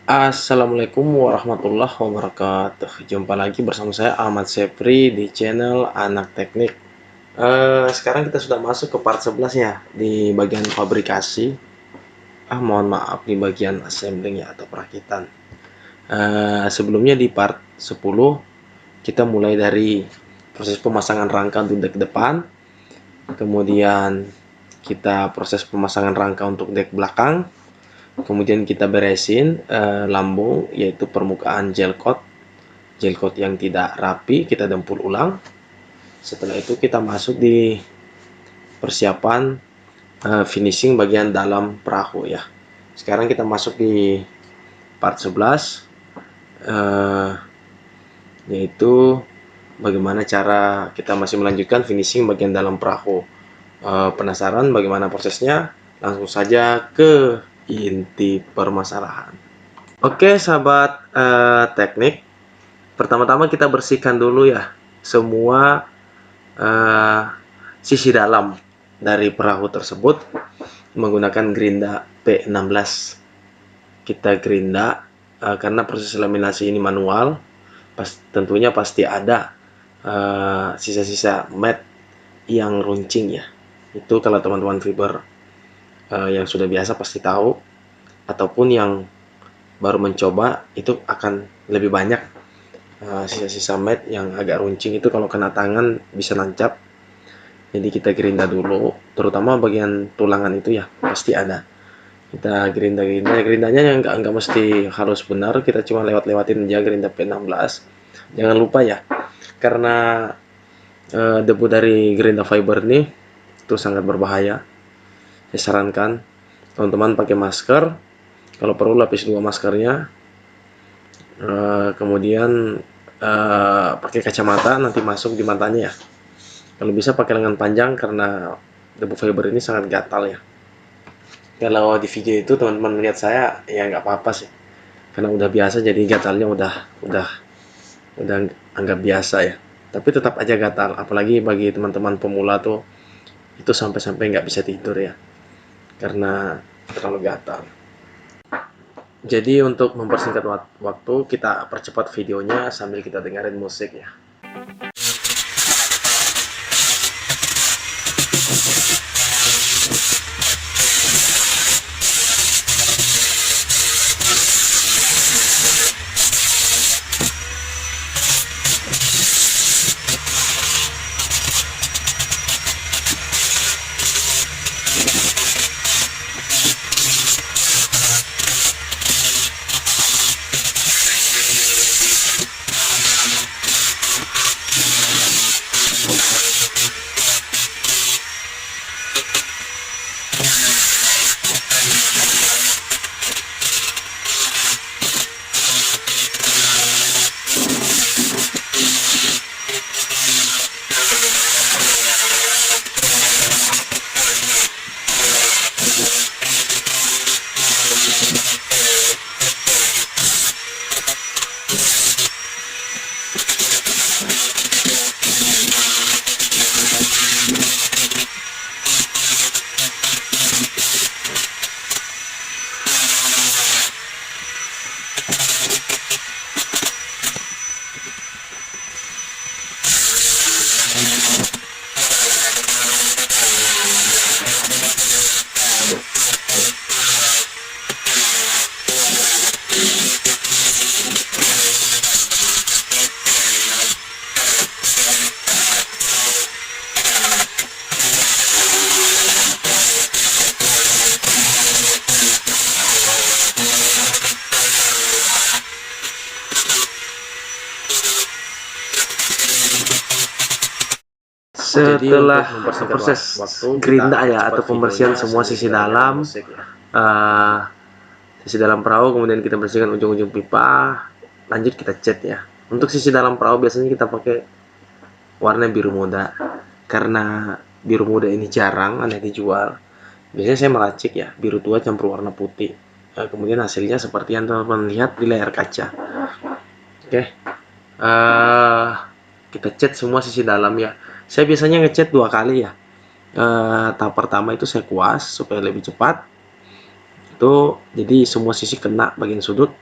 Assalamualaikum warahmatullahi wabarakatuh. Jumpa lagi bersama saya Ahmad Sepri di channel Anak Teknik. Sekarang kita sudah masuk ke part 11 ya, di bagian fabrikasi. Mohon maaf, di bagian assembling ya, atau perakitan. Sebelumnya di part 10 kita mulai dari proses pemasangan rangka untuk dek depan, kemudian kita proses pemasangan rangka untuk dek belakang. Kemudian kita beresin lambung, yaitu permukaan gel coat yang tidak rapi kita dempul ulang. Setelah itu kita masuk di persiapan finishing bagian dalam perahu ya. Sekarang kita masuk di part 11, yaitu bagaimana cara kita masih melanjutkan finishing bagian dalam perahu. Penasaran bagaimana prosesnya? Langsung saja ke inti permasalahan. Oke sahabat teknik, pertama-tama kita bersihkan dulu ya semua sisi dalam dari perahu tersebut menggunakan gerinda P16. Kita gerinda karena proses laminasi ini manual, tentunya pasti ada sisa-sisa mat yang runcing ya. Itu kalau teman-teman fiber yang sudah biasa pasti tahu, ataupun yang baru mencoba itu akan lebih banyak sisa-sisa mat yang agak runcing. Itu kalau kena tangan bisa nancap. Jadi kita gerinda dulu, terutama bagian tulangan itu ya pasti ada. Kita gerindanya yang enggak mesti harus benar, kita cuma lewat-lewatin aja gerinda P16. Jangan lupa ya, karena debu dari gerinda fiber ini itu sangat berbahaya. Saya sarankan teman-teman pakai masker, kalau perlu lapis 2 maskernya, kemudian pakai kacamata nanti masuk di matanya ya. Kalau bisa pakai lengan panjang karena debu fiber ini sangat gatal ya. Kalau di video itu teman-teman lihat saya ya nggak apa-apa sih, karena udah biasa jadi gatalnya udah anggap biasa ya. Tapi tetap aja gatal, apalagi bagi teman-teman pemula tuh itu sampai-sampai nggak bisa tidur ya, karena terlalu gatal. Jadi untuk mempersingkat waktu, kita percepat videonya sambil kita dengerin musik ya. Setelah proses gerinda ya atau pembersihan semua sisi dalam perahu, kemudian kita bersihkan ujung-ujung pipa, lanjut kita cat ya. Untuk sisi dalam perahu biasanya kita pakai warna biru muda, karena biru muda ini jarang ada dijual. Biasanya saya meracik ya, biru tua campur warna putih. Kemudian hasilnya seperti yang teman-teman lihat di layar kaca. Oke, kita cat semua sisi dalam ya. Saya biasanya ngecat 2 kali ya. Tahap pertama itu saya kuas supaya lebih cepat. Itu jadi semua sisi kena bagian sudut.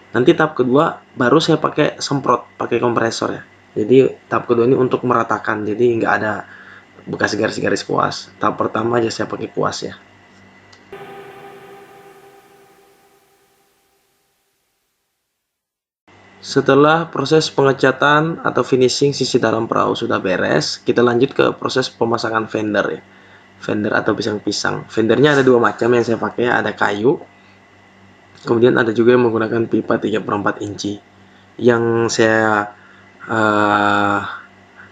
Nanti tahap kedua baru saya pakai semprot, pakai kompresor ya. Jadi tahap kedua ini untuk meratakan, jadi nggak ada bekas garis-garis kuas. Tahap pertama aja saya pakai kuas ya. Setelah proses pengecatan atau finishing sisi dalam perahu sudah beres, kita lanjut ke proses pemasangan fender ya. Fender atau pisang-pisang. Fendernya ada dua macam yang saya pakai, ada kayu. Kemudian ada juga yang menggunakan pipa 3/4 inci. Yang saya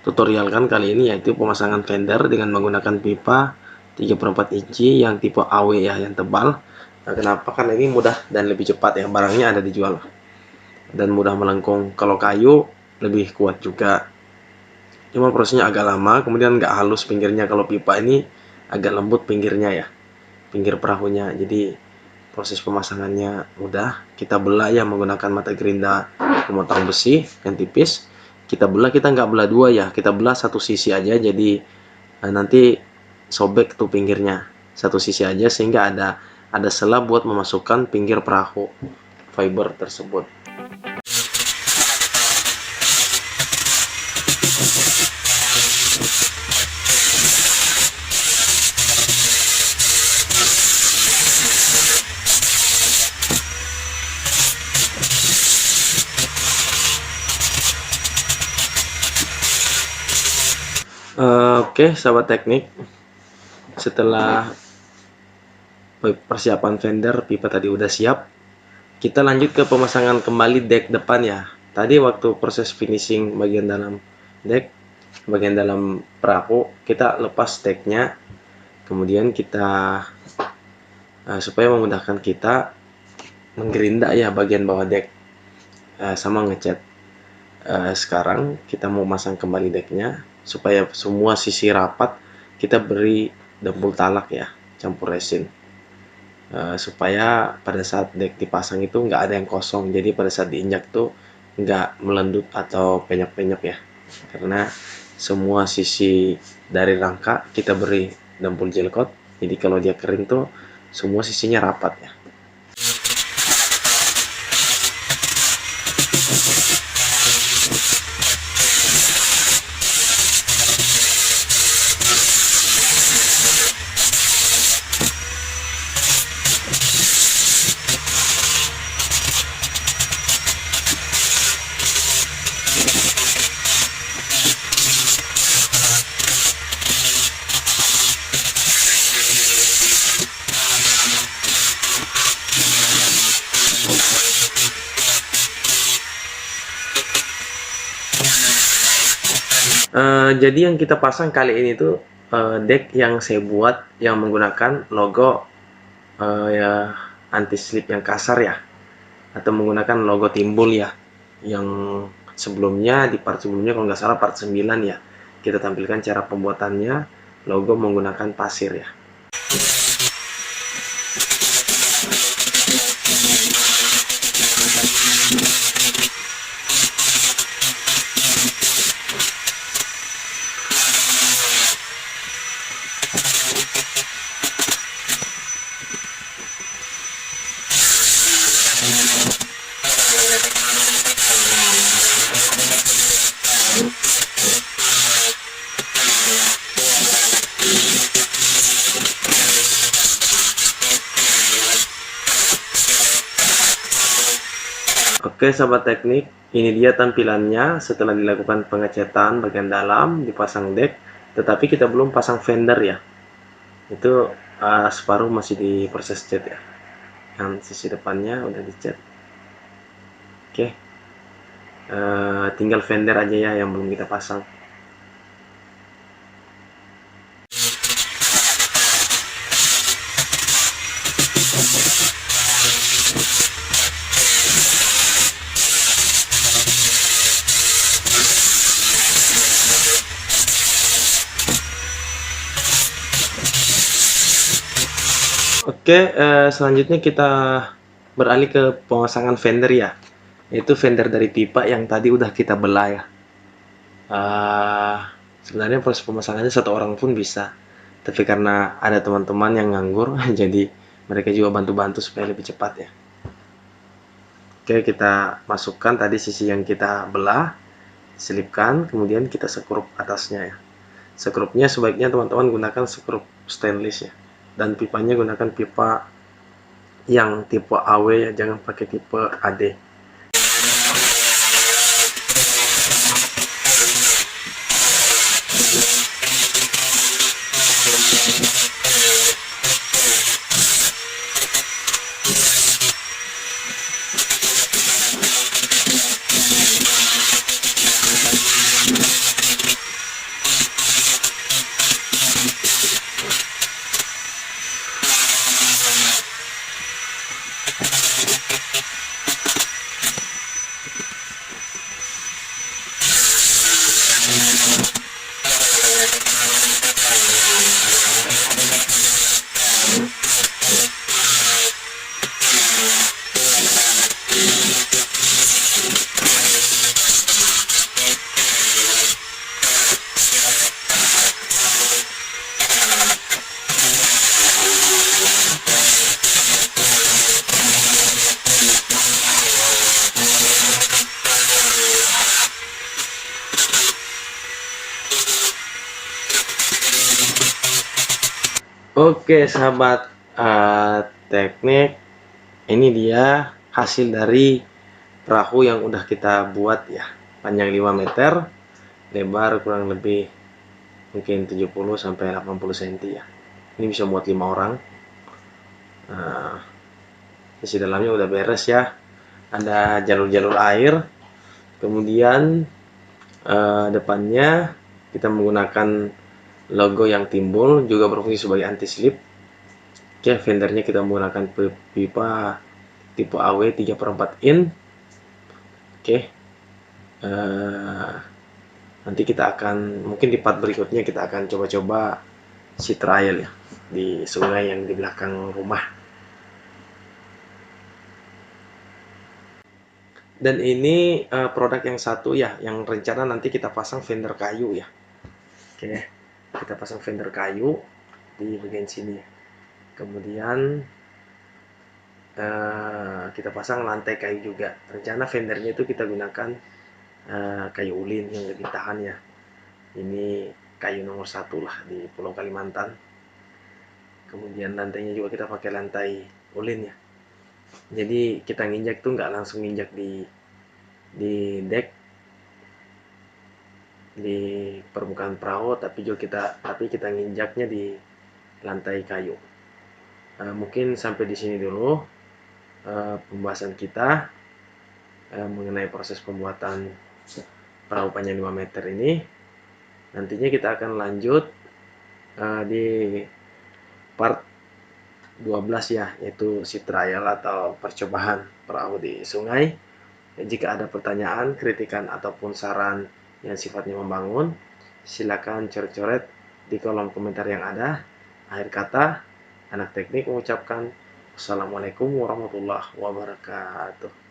tutorialkan kali ini yaitu pemasangan fender dengan menggunakan pipa 3/4 inci yang tipe AW ya, yang tebal. Nah, kenapa? Karena ini mudah dan lebih cepat ya, barangnya ada dijual dan mudah melengkung. Kalau kayu lebih kuat juga, cuma prosesnya agak lama, kemudian nggak halus pinggirnya. Kalau pipa ini agak lembut pinggirnya ya, pinggir perahunya. Jadi proses pemasangannya mudah. Kita belah ya menggunakan mata gerinda pemotong besi yang tipis. Kita belah, kita nggak belah dua ya, kita belah satu sisi aja. Jadi nanti sobek tuh pinggirnya satu sisi aja, sehingga ada sela buat memasukkan pinggir perahu fiber tersebut. Oke, sahabat teknik, setelah persiapan fender, pipa tadi udah siap, kita lanjut ke pemasangan kembali deck depan ya. Tadi waktu proses finishing bagian dalam deck, bagian dalam perahu, kita lepas decknya, kemudian kita supaya memudahkan kita menggerinda ya bagian bawah deck sama ngecat. Sekarang kita mau masang kembali decknya supaya semua sisi rapat, kita beri dempul talak ya, campur resin, supaya pada saat deck dipasang itu nggak ada yang kosong. Jadi pada saat diinjak tuh nggak melendut atau penyok-penyok ya, karena semua sisi dari rangka kita beri dempul gel coat. Jadi kalau dia kering tuh semua sisinya rapat ya. Jadi yang kita pasang kali ini tuh deck yang saya buat yang menggunakan logo ya anti slip yang kasar ya, atau menggunakan logo timbul ya, yang sebelumnya di part sebelumnya kalau nggak salah part 9 ya, kita tampilkan cara pembuatannya logo menggunakan pasir ya. Oke sahabat teknik, ini dia tampilannya setelah dilakukan pengecatan bagian dalam, dipasang deck, tetapi kita belum pasang fender ya. Itu separuh masih di proses cat ya. Yang sisi depannya udah dicat. Oke, tinggal fender aja ya yang belum kita pasang. Oke, selanjutnya kita beralih ke pemasangan fender ya, yaitu fender dari pipa yang tadi udah kita belah ya. Sebenarnya proses pemasangannya satu orang pun bisa, tapi karena ada teman-teman yang nganggur jadi mereka juga bantu-bantu supaya lebih cepat ya. Oke, kita masukkan tadi sisi yang kita belah, selipkan, kemudian kita sekrup atasnya ya. Sekrupnya sebaiknya teman-teman gunakan sekrup stainless ya. Dan pipanya gunakan pipa yang tipe AW ya, jangan pakai tipe AD. Oke sahabat, teknik ini dia hasil dari perahu yang udah kita buat ya. Panjang 5 meter, lebar kurang lebih mungkin 70 sampai 80 cm ya. Ini bisa muat 5 orang. Isi dalamnya udah beres ya. Ada jalur-jalur air. Kemudian depannya kita menggunakan logo yang timbul, juga berfungsi sebagai anti slip. Oke, fendernya kita menggunakan pipa tipe AW 3/4 in. Oke, nanti kita akan, mungkin di part berikutnya kita akan coba-coba sea trial ya di sungai yang di belakang rumah. Dan ini produk yang satu ya, yang rencana nanti kita pasang fender kayu ya. Oke, kita pasang fender kayu di bagian sini. Kemudian kita pasang lantai kayu juga. Rencana fendernya itu kita gunakan kayu ulin yang lebih tahan ya. Ini kayu nomor 1 lah di Pulau Kalimantan. Kemudian lantainya juga kita pakai lantai ulin ya. Jadi kita nginjak tuh nggak langsung nginjak di deck, di permukaan perahu, tapi kita nginjaknya di lantai kayu. Mungkin sampai di sini dulu pembahasan kita mengenai proses pembuatan perahu panjang 5 meter ini. Nantinya kita akan lanjut di part 12 ya, yaitu sea trial atau percobaan perahu di sungai. Jika ada pertanyaan, kritikan ataupun saran yang sifatnya membangun, silakan coret-coret di kolom komentar yang ada. Akhir kata, anak teknik mengucapkan Assalamualaikum warahmatullahi wabarakatuh.